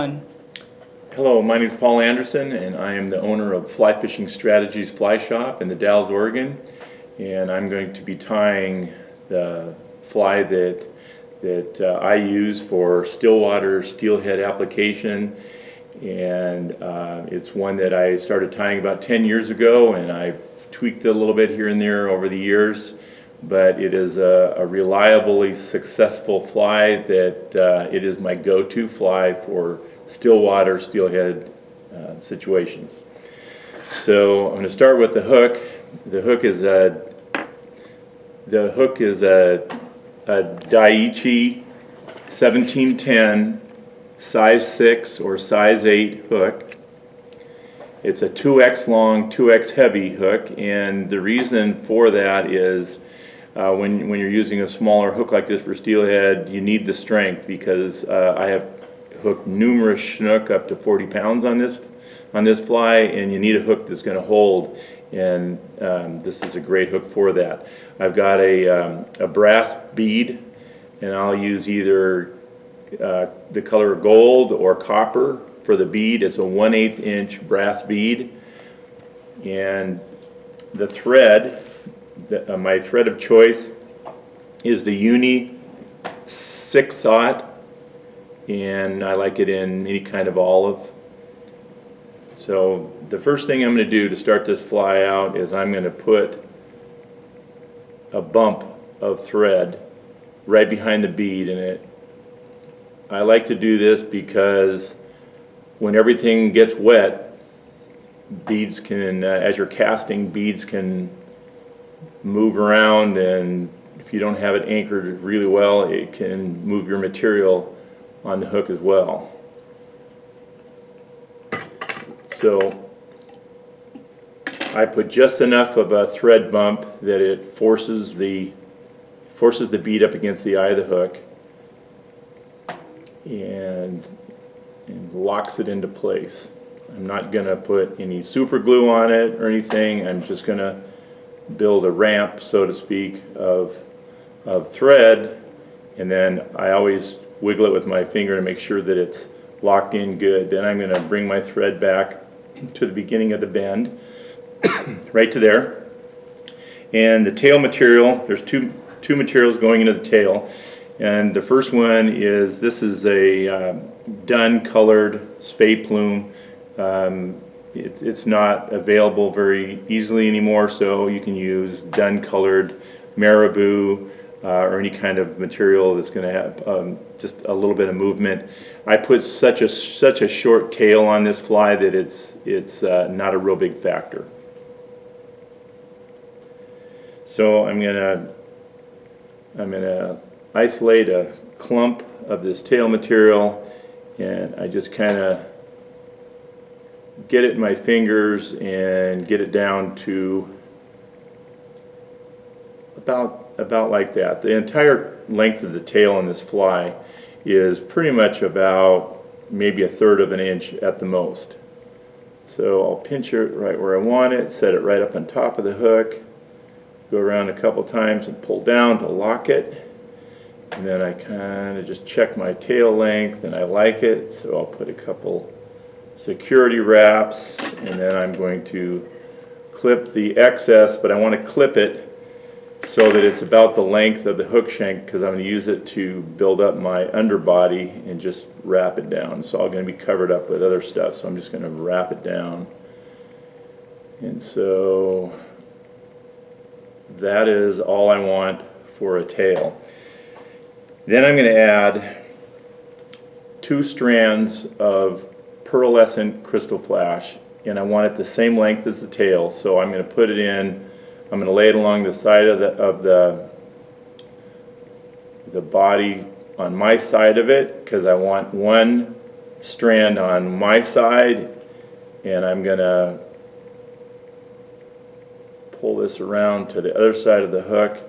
Hello, my name is Paul Anderson, and I am the owner of Fly Fishing Strategies Fly Shop in the Dalles, Oregon. And I'm going to be tying the fly that I use for Stillwater Steelhead application. And it's one that I started tying about 10 years ago, and I've tweaked it a little bit here and there over the years. But it is a reliably successful fly that it is my go-to fly for Stillwater steelhead situations. So I'm going to start with the hook. The hook is a Dai Ichi 1710 size 6 or size 8 hook. It's a 2x long, 2x heavy hook, and the reason for that is when you're using a smaller hook like this for steelhead, you need the strength because I have hooked numerous snook up to 40 pounds on this fly, and you need a hook that's going to hold, and this is a great hook for that. I've got a brass bead, and I'll use either the color gold or copper for the bead. It's a 1/8 inch brass bead, and the thread, my thread of choice is the Uni 6/0, and I like it in any kind of olive. So the first thing I'm going to do to start this fly out is I'm going to put a bump of thread right behind the bead in it. I like to do this because when everything gets wet, beads can, as you're casting, beads can move around, and if you don't have it anchored really well, it can move your material on the hook as well. So I put just enough of a thread bump that it forces the bead up against the eye of the hook and locks it into place. I'm not going to put any super glue on it or anything. I'm just going to build a ramp, so to speak, of thread, and then I always wiggle it with my finger to make sure that it's locked in good. Then I'm going to bring my thread back to the beginning of the bend, right to there. And the tail material, there's two materials going into the tail, and the first one is, this is a dun colored spay plume. It's not available very easily anymore, so you can use dun colored marabou or any kind of material that's going to have just a little bit of movement. I put such a short tail on this fly that it's not a real big factor. So I'm gonna isolate a clump of this tail material, and I just kind of get it in my fingers and get it down to about like that. The entire length of the tail on this fly is pretty much about maybe 1/3 of an inch at the most. So I'll pinch it right where I want it, set it right up on top of the hook, go around a couple times and pull down to lock it, and then I kind of just check my tail length, and I like it, so I'll put a couple security wraps, and then I'm going to clip the excess, but I want to clip it so that it's about the length of the hook shank, because I'm going to use it to build up my underbody and just wrap it down. It's all going to be covered up with other stuff, so I'm just going to wrap it down. And so that is all I want for a tail. Then I'm going to add 2 strands of pearlescent crystal flash, and I want it the same length as the tail, so I'm going to put it in. I'm going to lay it along the side of the body on my side of it, because I want 1 strand on my side, and I'm going to pull this around to the other side of the hook,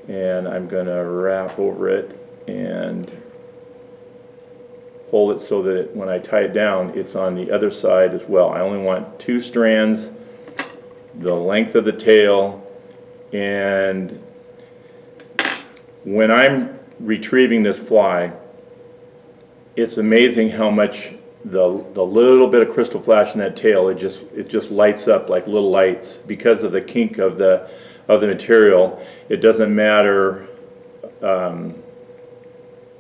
and I'm going to wrap over it and hold it so that when I tie it down, it's on the other side as well. I only want 2 strands, the length of the tail, and when I'm retrieving this fly, it's amazing how much the little bit of crystal flash in that tail, it just lights up like little lights because of the kink of the material. It doesn't matter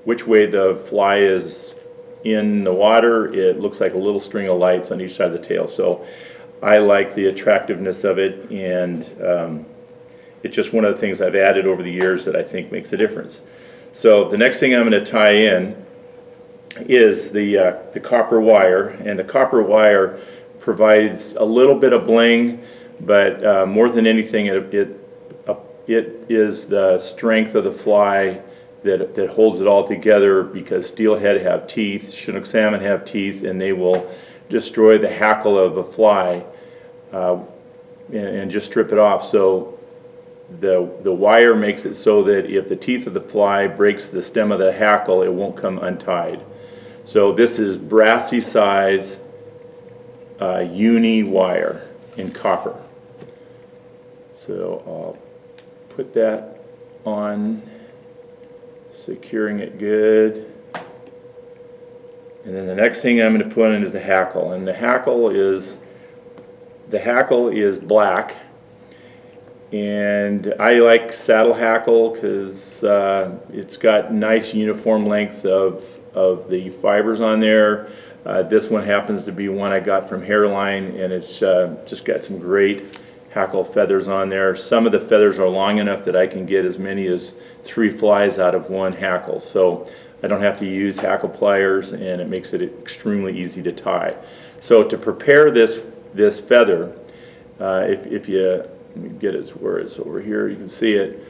which way the fly is in the water, it looks like a little string of lights on each side of the tail. So I like the attractiveness of it, and it's just one of the things I've added over the years that I think makes a difference. So the next thing I'm going to tie in is the copper wire, and the copper wire provides a little bit of bling, but more than anything, it is the strength of the fly that holds it all together, because steelhead have teeth, Chinook salmon have teeth, and they will destroy the hackle of a fly and just strip it off. So the wire makes it so that if the teeth of the fly breaks the stem of the hackle, it won't come untied. So this is brassie size uni wire in copper. So I'll put that on, securing it good. And then the next thing I'm going to put in is the hackle, and the hackle is black. And I like saddle hackle because it's got nice uniform lengths of the fibers on there. This one happens to be one I got from Hairline, and it's just got some great hackle feathers on there. Some of the feathers are long enough that I can get as many as 3 flies out of one hackle. So I don't have to use hackle pliers, and it makes it extremely easy to tie. So to prepare this feather, if you let me get it where it's over here, you can see it.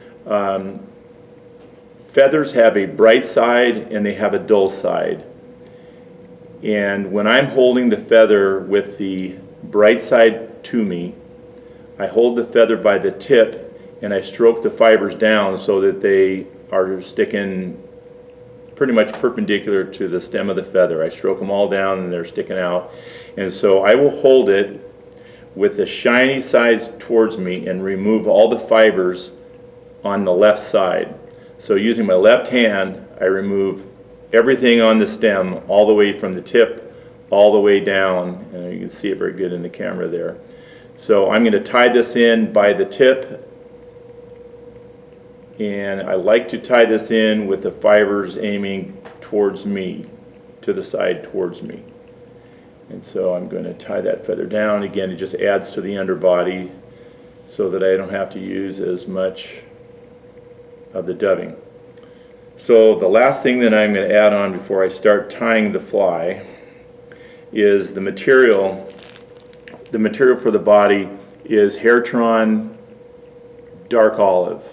Feathers have a bright side and they have a dull side. And when I'm holding the feather with the bright side to me, I hold the feather by the tip and I stroke the fibers down so that they are sticking pretty much perpendicular to the stem of the feather. I stroke them all down and they're sticking out. And so I will hold it with the shiny side towards me and remove all the fibers on the left side. So using my left hand, I remove everything on the stem all the way from the tip all the way down, and you can see it very good in the camera there. So I'm going to tie this in by the tip, and I like to tie this in with the fibers aiming towards me, to the side towards me. And so I'm going to tie that feather down. Again, it just adds to the underbody so that I don't have to use as much of the dubbing. So the last thing that I'm going to add on before I start tying the fly is the material. The material for the body is Hare-Tron dark olive.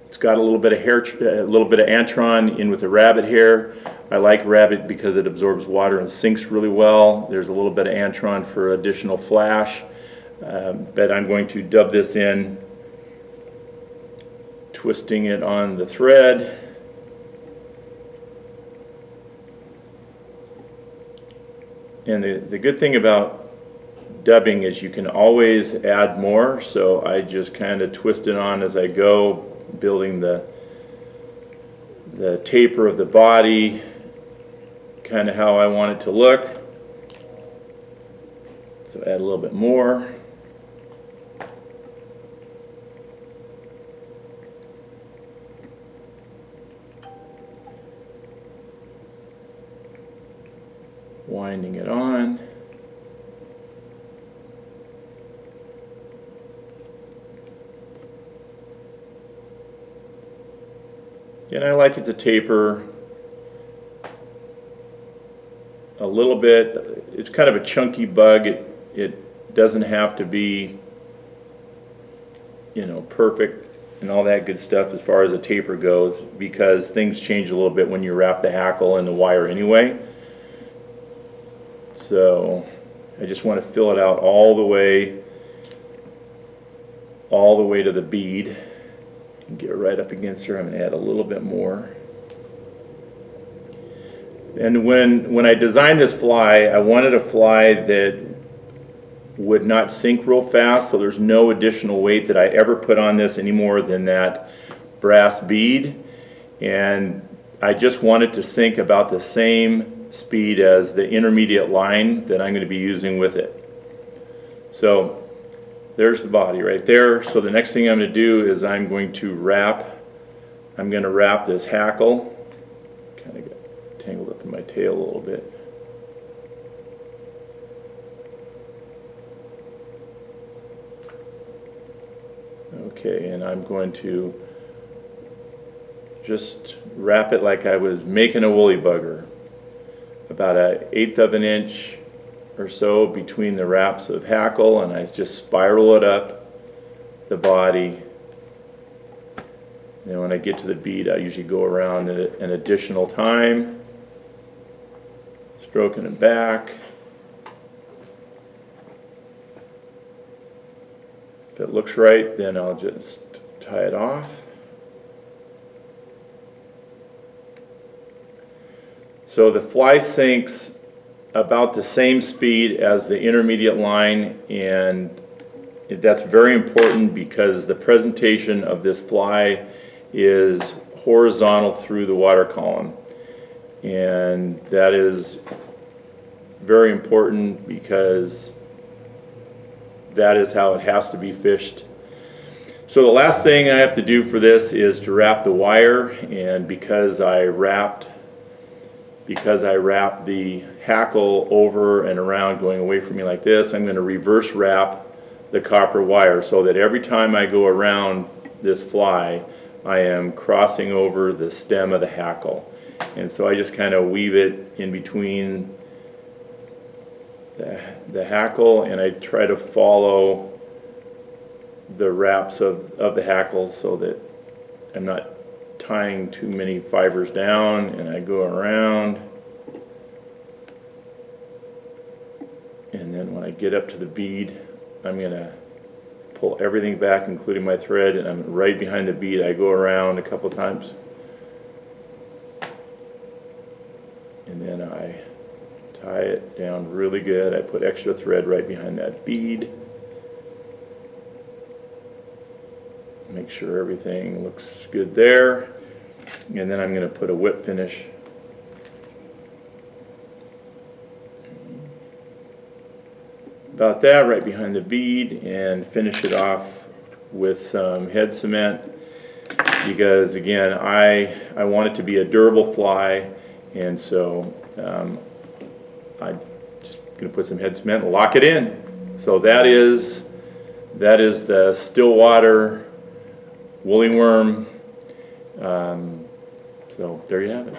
It's got a little bit of antron in with the rabbit hair. I like rabbit because it absorbs water and sinks really well. There's a little bit of antron for additional flash, but I'm going to dub this in, twisting it on the thread. And the good thing about dubbing is you can always add more, so I just kind of twist it on as I go, building the taper of the body, kind of how I want it to look. So add a little bit more. Winding it on. And I like it to taper a little bit. It's kind of a chunky bug. It doesn't have to be, perfect and all that good stuff as far as a taper goes, because things change a little bit when you wrap the hackle in the wire anyway. So I just want to fill it out all the way to the bead and get right up against her. I'm going to add a little bit more. And when I designed this fly, I wanted a fly that would not sink real fast, so there's no additional weight that I ever put on this any more than that brass bead. And I just want it to sink about the same speed as the intermediate line that I'm going to be using with it. So there's the body right there. So the next thing I'm going to do is I'm going to wrap this hackle. Kind of got tangled up in my tail a little bit. Okay, and I'm going to just wrap it like I was making a woolly bugger. About 1/8 of an inch or so between the wraps of hackle, and I just spiral it up the body. And then when I get to the bead, I usually go around it an additional time, stroking it back. If it looks right, then I'll just tie it off. So the fly sinks about the same speed as the intermediate line, and that's very important because the presentation of this fly is horizontal through the water column, and that is very important because that is how it has to be fished. So the last thing I have to do for this is to wrap the wire, and because I wrapped the hackle over and around going away from me like this, I'm going to reverse wrap the copper wire so that every time I go around this fly, I am crossing over the stem of the hackle. And so I just kind of weave it in between the hackle, and I try to follow the wraps of the hackle so that I'm not tying too many fibers down, and I go around, and then when I get up to the bead, I'm going to pull everything back including my thread, and I'm right behind the bead. I go around a couple times, and then I tie it down really good. I put extra thread right behind that bead. Make sure everything looks good there, and then I'm going to put a whip finish about that right behind the bead, and finish it off with some head cement, because again I want it to be a durable fly, and so I'm just going to put some head cement and lock it in. So that is the Stillwater woolly worm. So there you have it.